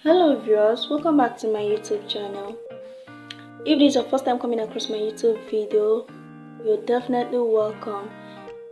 Hello viewers, welcome back to my YouTube channel. If this is your first time coming across my YouTube video, you're definitely welcome,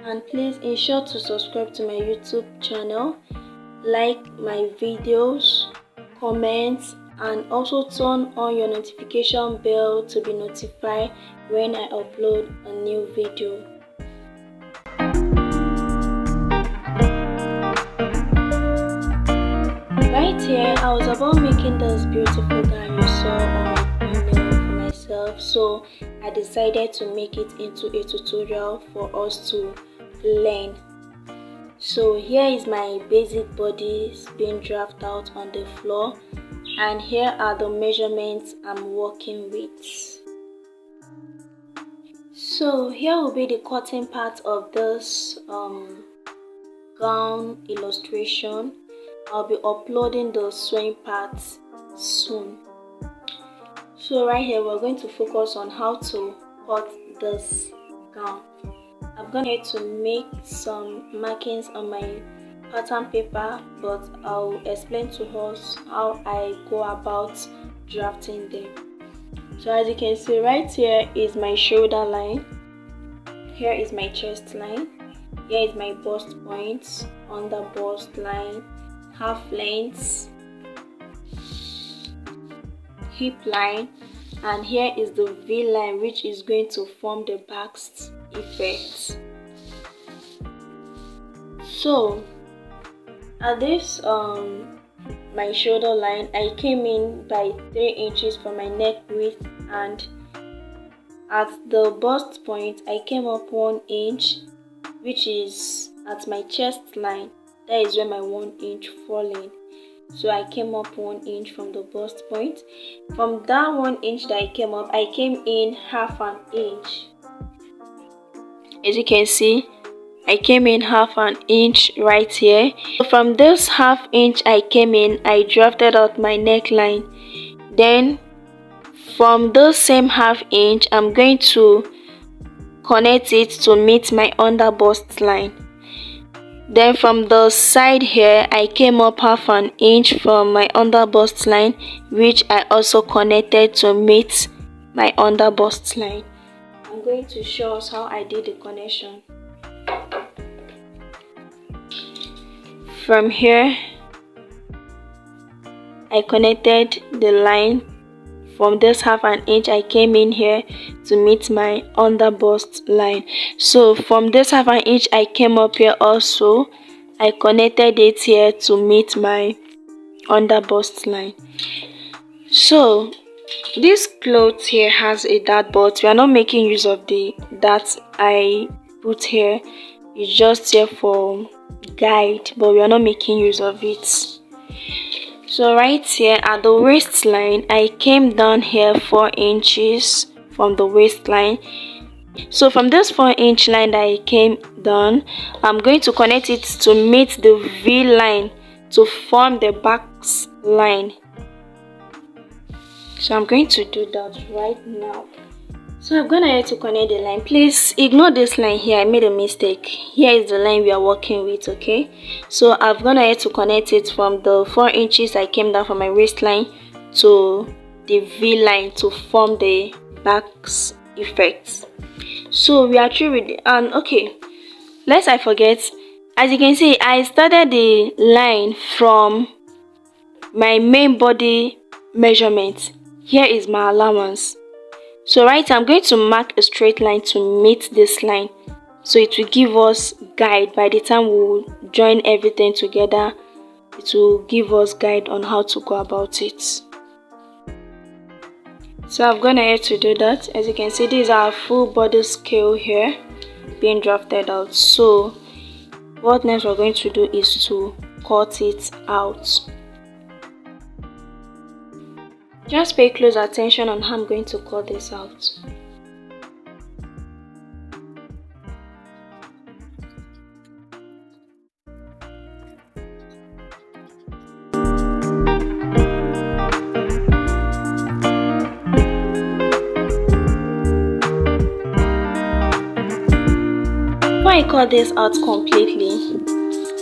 and please ensure to subscribe to my YouTube channel, like my videos, comment, and also turn on your notification bell to be notified when I upload a new video. Right here, I was about making this beautiful gown you saw on my thumbnail for myself, so I decided to make it into a tutorial for us to learn. So here is my basic bodies being drafted out on the floor, and here are the measurements I'm working with. So here will be the cutting part of this gown illustration. I'll be uploading the sewing parts soon. So right here we're going to focus on how to cut this gown. I'm going to make some markings on my pattern paper, but I'll explain to us how I go about drafting them. So as you can see, right here is my shoulder line, here is my chest line, here is my bust point, under bust line, half length, hip line, and here is the V line, which is going to form the basque effect. So at this my shoulder line, I came in by 3 inches for my neck width, and at the bust point I came up 1 inch, which is at my chest line. That is where my 1 inch fall in. So I came up 1 inch from the bust point. From that 1 inch that I came up, I came in half an inch. As you can see, I came in half an inch right here. So from this half inch I came in, I drafted out my neckline. Then from the same half inch, I'm going to connect it to meet my under bust line. Then from the side here, I came up half an inch from my under bust line, which I also connected to meet my under bust line. I'm going to show us how I did the connection. From here, I connected the line. From this half an inch, I came in here to meet my under bust line. So from this half an inch, I came up here also. I connected it here to meet my under bust line. So this cloth here has a dart, but we are not making use of the dart I put here. It's just here for guide, but we are not making use of it. So right here at the waistline, I came down here 4 inches from the waistline. So from this 4 inch line that I came down, I'm going to connect it to meet the V line to form the basque line. So I'm going to do that right now. So I'm going to connect the line. Please ignore this line here. I made a mistake. Here is the line we are working with, okay? So I'm going to connect it from the 4 inches I came down from my waistline to the V line to form the basque effect. So we are through with it. And okay, lest I forget, as you can see, I started the line from my main body measurement. Here is my allowance. So right, I'm going to mark a straight line to meet this line, so it will give us guide. By the time we will join everything together, it will give us guide on how to go about it. So I've gone ahead to do that. As you can see, this is our full body scale here being drafted out. So what next we're going to do is to cut it out. Just pay close attention on how I'm going to cut this out. Before I cut this out completely,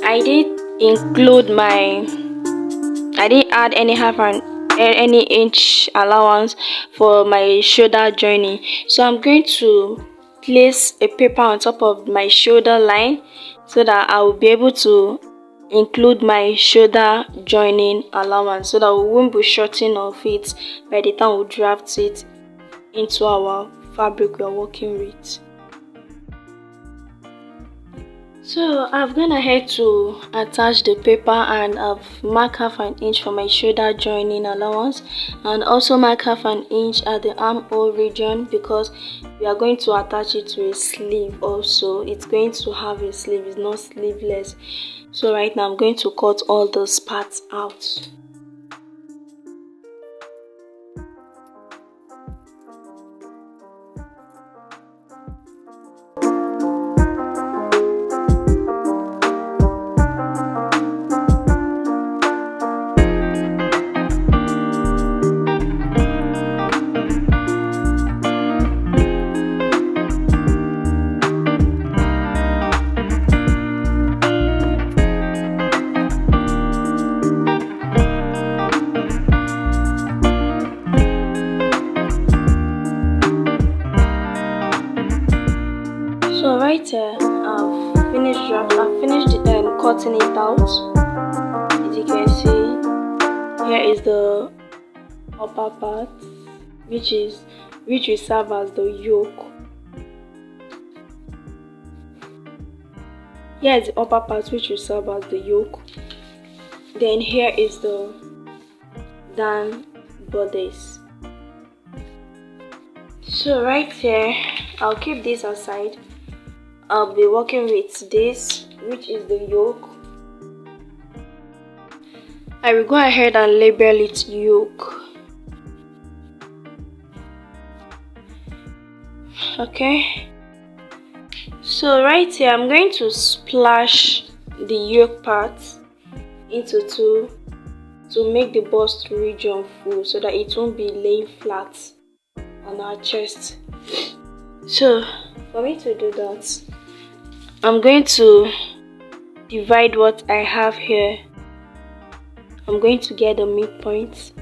I did include my I didn't add any half and any inch allowance for my shoulder joining. So I'm going to place a paper on top of my shoulder line so that I will be able to include my shoulder joining allowance so that we won't be shorting of it by the time we draft it into our fabric we are working with. So I've gone ahead to attach the paper and I've marked half an inch for my shoulder joining allowance and also mark half an inch at the armhole region because we are going to attach it to a sleeve also. It's going to have a sleeve, it's not sleeveless. So right now I'm going to cut all those parts out. So right here, I've finished cutting it out. As you can see, here is the upper part, which will serve as the yoke. Here is the upper part, which will serve as the yoke. Then here is the down bodice. So right here, I'll keep this aside. I'll be working with this, which is the yoke. I will go ahead and label it yoke. Okay. So right here, I'm going to splash the yoke part into two to make the bust region full so that it won't be laying flat on our chest. So for me to do that, I'm going to divide what I have here. I'm going to get the midpoint,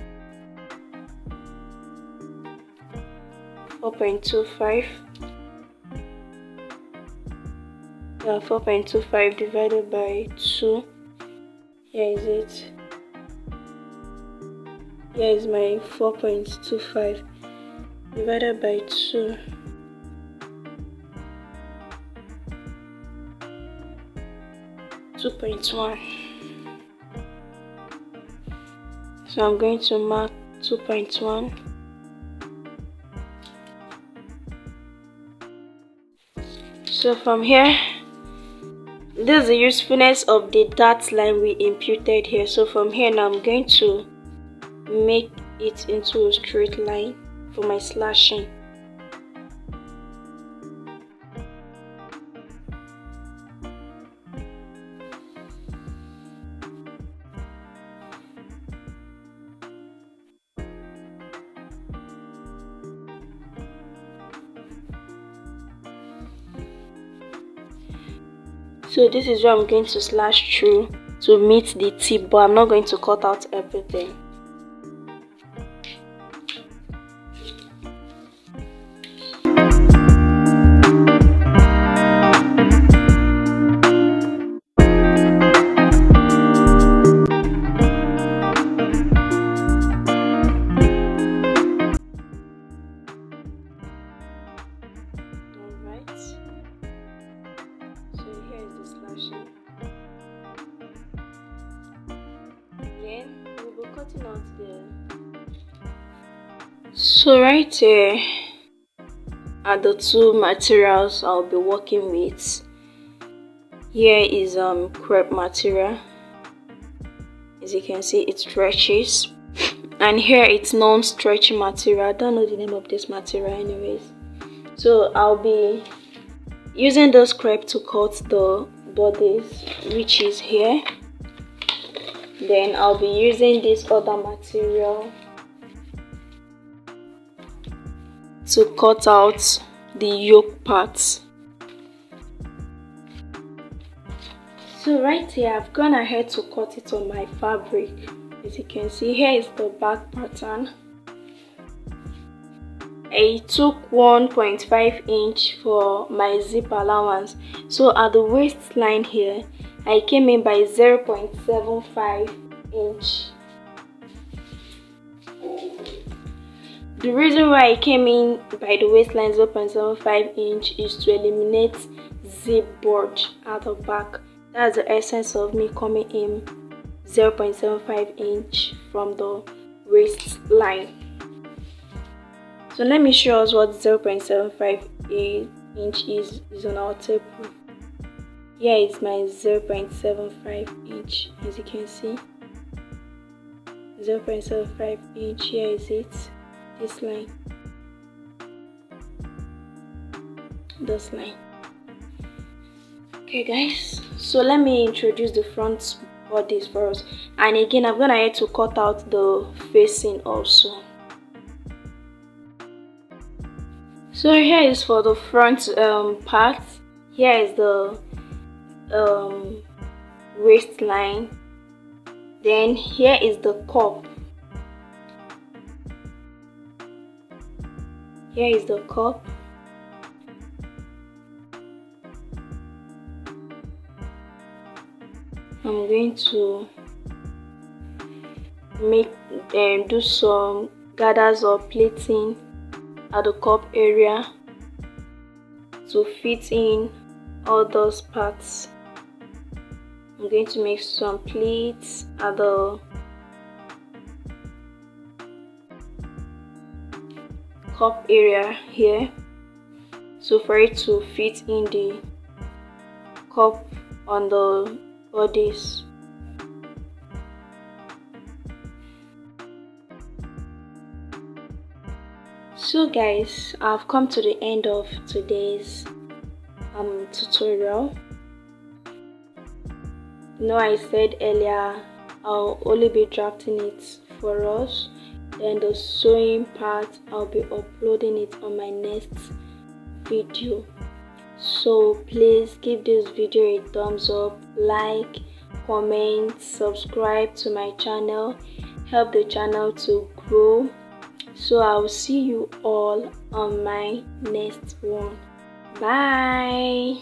4.25. Yeah, 4.25 divided by 2. Here is it. Here is my 4.25 divided by 2. 2.1. So I'm going to mark 2.1. So from here, this is the usefulness of the dot line we imputed here. So from here now, I'm going to make it into a straight line for my slashing. So this is where I'm going to slash through to meet the tip, but I'm not going to cut out everything. So right here are the two materials I'll be working with. Here is crepe material. As you can see, it stretches, and here it's non-stretchy material. I don't know the name of this material anyways. So I'll be using this crepe to cut the bodice, which is here. Then I'll be using this other material to cut out the yoke parts. So right here, I've gone ahead to cut it on my fabric. As you can see, here is the back pattern. I took 1.5 inch for my zip allowance, so at the waistline here I came in by 0.75 inch. The reason why I came in by the waistline 0.75 inch is to eliminate zip bulge at the back. That's the essence of me coming in 0.75 inch from the waistline. So let me show us what 0.75 inch is on our table. Here is my 0.75 inch, as you can see. 0.75 inch, here is it, this line, this line. Okay guys, so let me introduce the front bodies first, and again I'm gonna have to cut out the facing also. So here is for the front part. Here is the waistline. Then here is the cup. Here is the cup. I'm going to do some gathers or pleating at the cup area to fit in all those parts. I'm going to make some pleats at the cup area here, so for it to fit in the cup on the bodies. So guys, I've come to the end of today's tutorial. I said earlier I'll only be drafting it for us, then the sewing part I'll be uploading it on my next video. So please give this video a thumbs up, like, comment, subscribe to my channel, help the channel to grow. So I'll see you all on my next one. Bye.